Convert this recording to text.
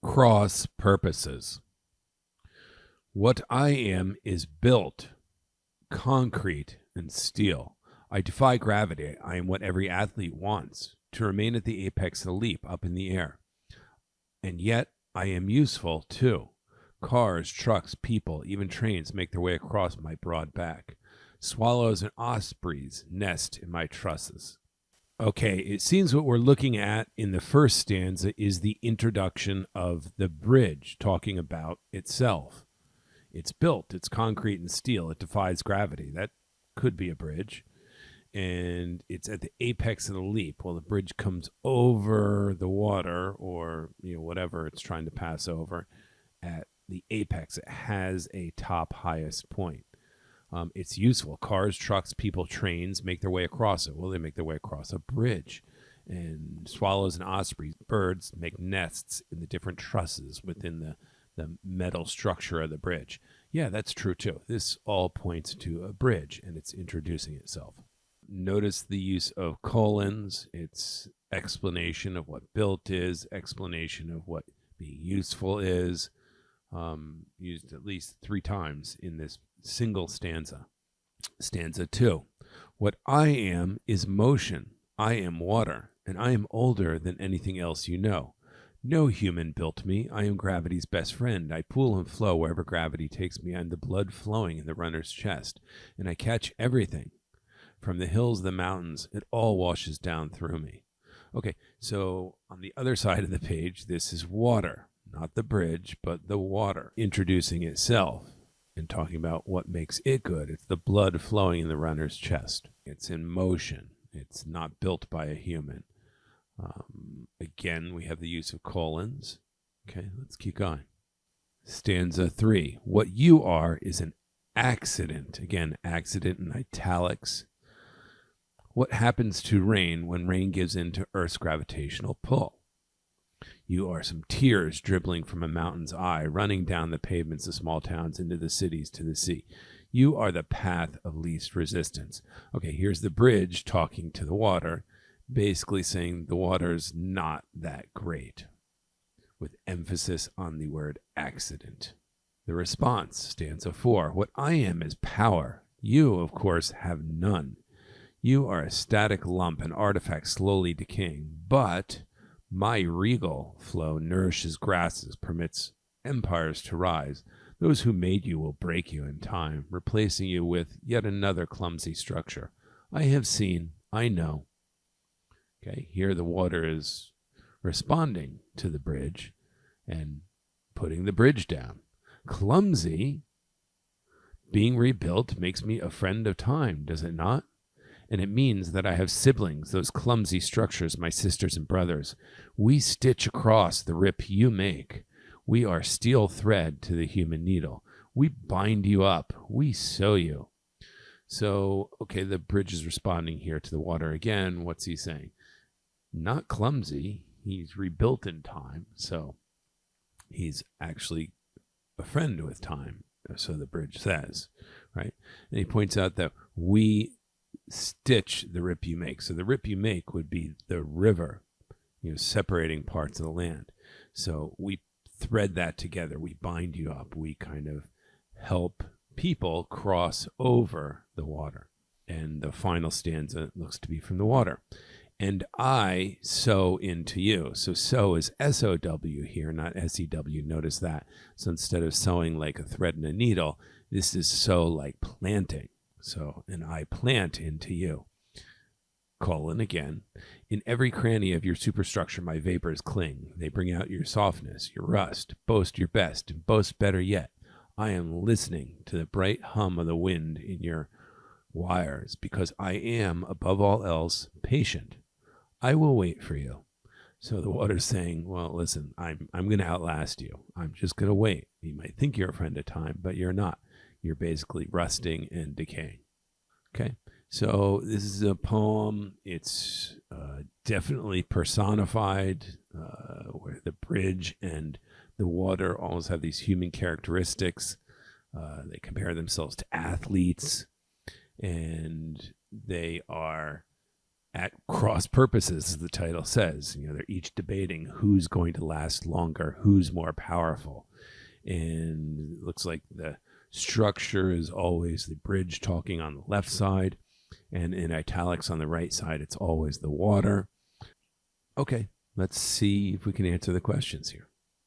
Cross purposes. What I am is built, concrete, and steel. I defy gravity. I am what every athlete wants, to remain at the apex of the leap up in the air. And yet, I am useful, too. Cars, trucks, people, even trains make their way across my broad back. Swallows and ospreys nest in my trusses. Okay, it seems what we're looking at in the first stanza is the introduction of the bridge, talking about itself. It's built, it's concrete and steel, it defies gravity. That could be a bridge. And it's at the apex of the leap. Well, the bridge comes over the water or whatever it's trying to pass over at the apex. It has a top highest point. It's useful. Cars, trucks, people, trains make their way across it. Well, they make their way across a bridge. And swallows and ospreys, birds, make nests in the different trusses within the metal structure of the bridge. Yeah, that's true too. This all points to a bridge, and it's introducing itself. Notice the use of colons. It's explanation of what built is, explanation of what being useful is, used at least 3 times in this single stanza. Stanza 2. What I am is motion. I am water, and I am older than anything else you know. No human built me. I am gravity's best friend. I pool and flow wherever gravity takes me. I'm the blood flowing in the runner's chest, and I catch everything. From the hills, the mountains, it all washes down through me. Okay, so on the other side of the page, this is water, not the bridge, but the water, introducing itself and talking about what makes it good. It's the blood flowing in the runner's chest. It's in motion. It's not built by a human. Again, we have the use of colons. Okay, let's keep going. Stanza 3. What you are is an accident. Again, accident in italics. What happens to rain when rain gives in to Earth's gravitational pull? You are some tears dribbling from a mountain's eye, running down the pavements of small towns into the cities to the sea. You are the path of least resistance. Okay, here's the bridge talking to the water, basically saying the water's not that great, with emphasis on the word accident. The response, stanza 4. What I am is power. You, of course, have none. You are a static lump, an artifact slowly decaying, but my regal flow nourishes grasses, permits empires to rise. Those who made you will break you in time, replacing you with yet another clumsy structure. I have seen, I know. Okay, here the water is responding to the bridge and putting the bridge down. Clumsy, being rebuilt makes me a friend of time, does it not? And it means that I have siblings, those clumsy structures, my sisters and brothers. We stitch across the rip you make. We are steel thread to the human needle. We bind you up. We sew you. So, okay, the bridge is responding here to the water again. What's he saying? Not clumsy. He's rebuilt in time. So he's actually a friend with time. So the bridge says, right? And he points out that we stitch the rip you make. So the rip you make would be the river, separating parts of the land. So we thread that together. We bind you up. We kind of help people cross over the water. And the final stanza looks to be from the water. And I sow into you. So sow is S-O-W here, not S-E-W. Notice that. So instead of sewing like a thread and a needle, this is sow like planting. So, and I plant into you. Colon again. In every cranny of your superstructure, my vapors cling. They bring out your softness, your rust. Boast your best, and boast better yet. I am listening to the bright hum of the wind in your wires, because I am, above all else, patient. I will wait for you. So the water's saying, well, listen, I'm going to outlast you. I'm just going to wait. You might think you're a friend of time, but you're not. You're basically rusting and decaying. Okay, so this is a poem. It's definitely personified, where the bridge and the water always have these human characteristics. They compare themselves to athletes, and they are at cross purposes, as the title says. They're each debating who's going to last longer, who's more powerful. And it looks like the structure is always the bridge talking on the left side, and in italics on the right side, it's always the water. Okay, let's see if we can answer the questions here.